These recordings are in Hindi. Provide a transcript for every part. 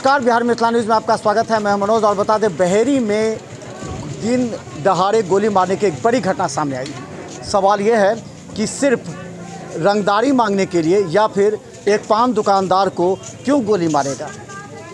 नमस्कार, बिहार मिथिला न्यूज़ में आपका स्वागत है। मैं मनोज। और बता दें, बहेरी में दिन दहाड़े गोली मारने की एक बड़ी घटना सामने आई है। सवाल यह है कि सिर्फ रंगदारी मांगने के लिए या फिर एक पान दुकानदार को क्यों गोली मारेगा।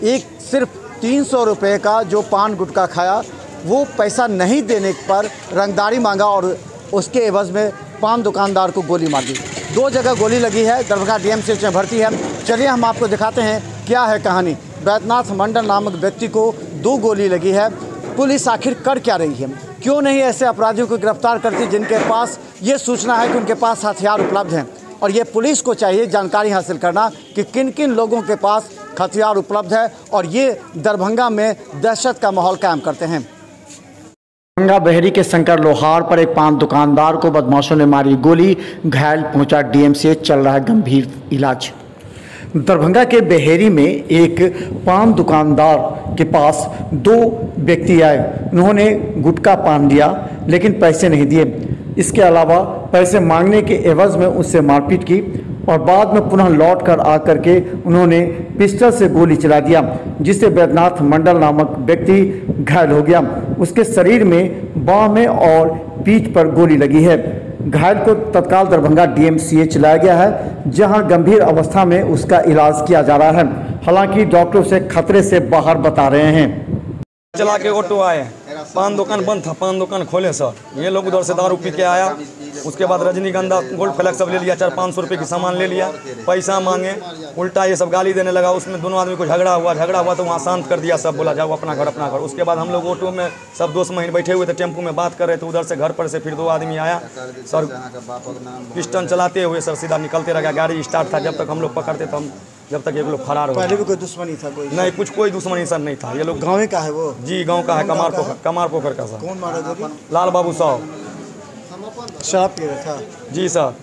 एक सिर्फ 300 रुपये का जो पान गुटखा खाया, वो पैसा नहीं देने पर रंगदारी मांगा और उसके एवज़ में पान दुकानदार को गोली मार दी। 2 जगह गोली लगी है। दरभंगा डीएमसीएच में भर्ती है। चलिए हम आपको दिखाते हैं क्या है कहानी। बैद्यनाथ मंडल नामक व्यक्ति को 2 गोली लगी है। पुलिस आखिर कर क्या रही है? क्यों नहीं ऐसे अपराधियों को गिरफ्तार करती जिनके पास ये सूचना है कि उनके पास हथियार उपलब्ध हैं? और ये पुलिस को चाहिए जानकारी हासिल करना कि किन किन लोगों के पास हथियार उपलब्ध है और ये दरभंगा में दहशत का माहौल कायम करते हैं। दरभंगा बहेरी के शंकर लोहार पर एक पान दुकानदार को बदमाशों ने मारी गोली, घायल पहुंचा डीएमसीएच, चल रहा है गंभीर इलाज। दरभंगा के बहेरी में एक पान दुकानदार के पास 2 व्यक्ति आए। उन्होंने गुटखा पान दिया लेकिन पैसे नहीं दिए। इसके अलावा पैसे मांगने के एवज़ में उससे मारपीट की और बाद में पुनः लौट कर आकर के उन्होंने पिस्टल से गोली चला दिया, जिससे बैद्यनाथ मंडल नामक व्यक्ति घायल हो गया। उसके शरीर में बाँह में और पीठ पर गोली लगी है। घायल को तत्काल दरभंगा डीएमसीएच लाया गया है, जहां गंभीर अवस्था में उसका इलाज किया जा रहा है। हालांकि डॉक्टर उसे खतरे से बाहर बता रहे हैं। चला के ऑटो आए, पान दुकान बंद था, पान दुकान खोले सर। ये लोग उधर से दारू पी के आया। उसके बाद रजनीगंधा गोल्ड फ्लैक्स सब ले लिया, 400-500 रुपये की सामान ले लिया। पैसा मांगे, उल्टा ये सब गाली देने लगा। उसमें दोनों आदमी को झगड़ा हुआ तो वहाँ शांत कर दिया। सब बोला जाओ अपना घर। उसके बाद हम लोग ऑटो में सब दोस्त महीने बैठे हुए थे, टेम्पू में बात कर रहे थे। उधर से घर पर से फिर 2 आदमी आया सर, पिस्टन चलाते हुए सर सीधा निकलते रह गया। गाड़ी स्टार्ट था, जब तक हम लोग पकड़ते तो हम जब तक ये लोग फरार हो। पहले भी कोई दुश्मनी था? कोई नहीं, कोई दुश्मनी सर नहीं था। ये लोग गाँव का है वो? जी, गाँव का है, कमार पोखर का सर। कौन मारा गोली? लाल बाबू साहब। शराब पी रहा था? जी सर।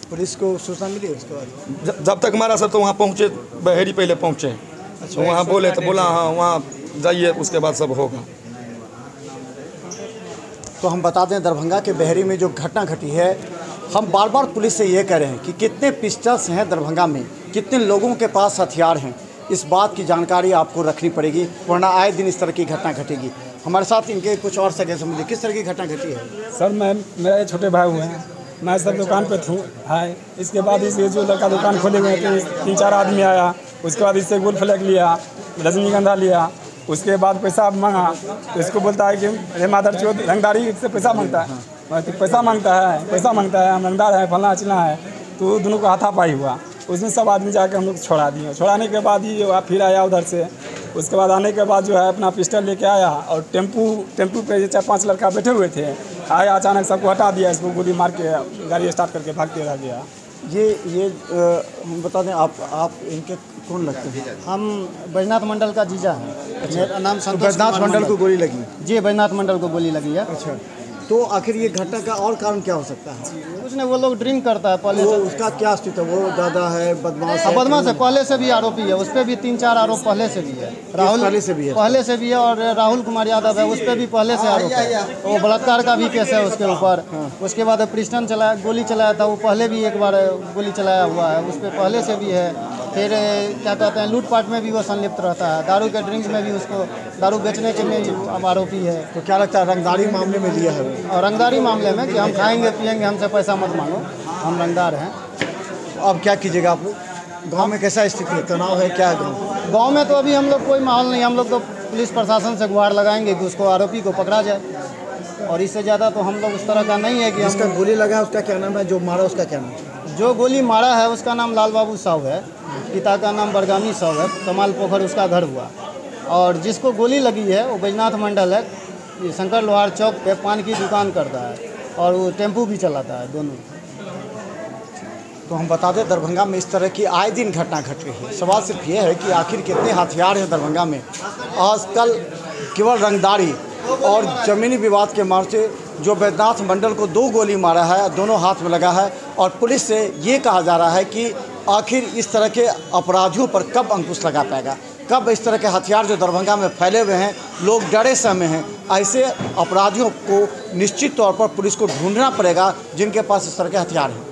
पुलिस को सूचना मिली उसके बाद? जब तक मारा सर तो वहाँ पहुँचे, बहेरी पहले पहुँचे। अच्छा, वहाँ बोले तो बोला हाँ वहाँ जाइए, उसके बाद सब होगा। तो हम बता दें, दरभंगा के बहेरी में जो घटना घटी है, हम बार बार पुलिस से ये कह रहे हैं कि कितने पिस्टल्स हैं दरभंगा में, कितने लोगों के पास हथियार हैं। इस बात की जानकारी आपको रखनी पड़ेगी, वरना आए दिन इस तरह की घटना घटेगी। हमारे साथ इनके कुछ और सगे संबंधी, किस तरह की घटना घटी है? सर मेरे छोटे भाई हुए हैं, मैं सब दुकान पे है। इसके बाद इसे जो लड़का दुकान खोले हुए थे, 3-4 आदमी आया। उसके बाद इससे गोल्ड फ्लैग लिया, रजनीगंधा लिया। उसके बाद पैसा मांगा तो इसको बोलता है कि अरे मादर चौथ, रंगदारी से पैसा मांगता है। तो पैसा मांगता है, हम रंगदार है, फलना चिलना है। तो दोनों का हाथापाई हुआ। उसमें सब आदमी जाके हम लोग छोड़ा दिए। छोड़ाने के बाद ही जो फिर आया उधर से। उसके बाद आने के बाद जो है अपना पिस्टल लेके आया और टेम्पू पे 4-5 लड़का बैठे हुए थे। आया, अचानक सबको हटा दिया, इसको गोली मार के गाड़ी स्टार्ट करके भागते रह गया। ये बता दें, आप इनके कौन लगते हैं? हम बैद्यनाथ मंडल का जीजा हैं। मेरा नाम संतोष। बैद्यनाथ मंडल को गोली लगी? जी, बैद्यनाथ मंडल को गोली लगी है। अच्छा, तो आखिर ये घटना का और कारण क्या हो सकता है? कुछ नहीं, वो लोग ड्रिंक करता है पहले से। उसका क्या स्थिति है? वो दादा है, बदमाश है? बदमाश है, पहले से भी आरोपी है। उस पर भी 3-4 आरोप पहले से भी है। राहुल पहले से भी है और राहुल कुमार यादव है, उस पर भी पहले से आरोप है। वो बलात्कार का भी केस है उसके ऊपर। उसके बाद पिस्टन गोली चलाया था, वो पहले भी एक बार गोली चलाया हुआ है, उस पर पहले से भी है। फिर क्या कहते हैं, लूटपाट में भी वो संलिप्त रहता है। दारू के ड्रिंक्स में भी उसको, दारू बेचने के में भी आरोपी है। तो क्या लगता है रंगदारी मामले में लिया है? और रंगदारी मामले में कि हम खाएंगे पिएंगे, हमसे पैसा मत मांगो, हम रंगदार हैं। अब क्या कीजिएगा आप लोग? गाँव में कैसा स्थिति है, तनाव है क्या? गाँव में तो अभी हम लोग कोई माहौल नहीं। हम लोग तो पुलिस प्रशासन से गुहार लगाएंगे कि उसको, आरोपी को पकड़ा जाए। और इससे ज़्यादा तो हम लोग उस तरह का नहीं है कि जिसका गोली लगा है उसका क्या नाम है? जो मारा उसका क्या नाम है? जो गोली मारा है उसका नाम लाल बाबू साहब है, पिता का नाम बरगामी साहब है, कमाल पोखर उसका घर हुआ। और जिसको गोली लगी है वो बैद्यनाथ मंडल है, ये शंकर लोहार चौक पे पान की दुकान करता है और वो टेम्पू भी चलाता है, दोनों। तो हम बता दें, दरभंगा में इस तरह की आए दिन घटना घट रही है। सवाल सिर्फ ये है कि आखिर कितने हथियार हैं दरभंगा में। आजकल केवल रंगदारी और ज़मीनी विवाद के मार्च जो बैद्यनाथ मंडल को 2 गोली मारा है, दोनों हाथ में लगा है। और पुलिस से ये कहा जा रहा है कि आखिर इस तरह के अपराधियों पर कब अंकुश लगा पाएगा, कब इस तरह के हथियार जो दरभंगा में फैले हुए हैं, लोग डरे समय हैं। ऐसे अपराधियों को निश्चित तौर पर पुलिस को ढूंढना पड़ेगा जिनके पास इस तरह के हथियार हैं।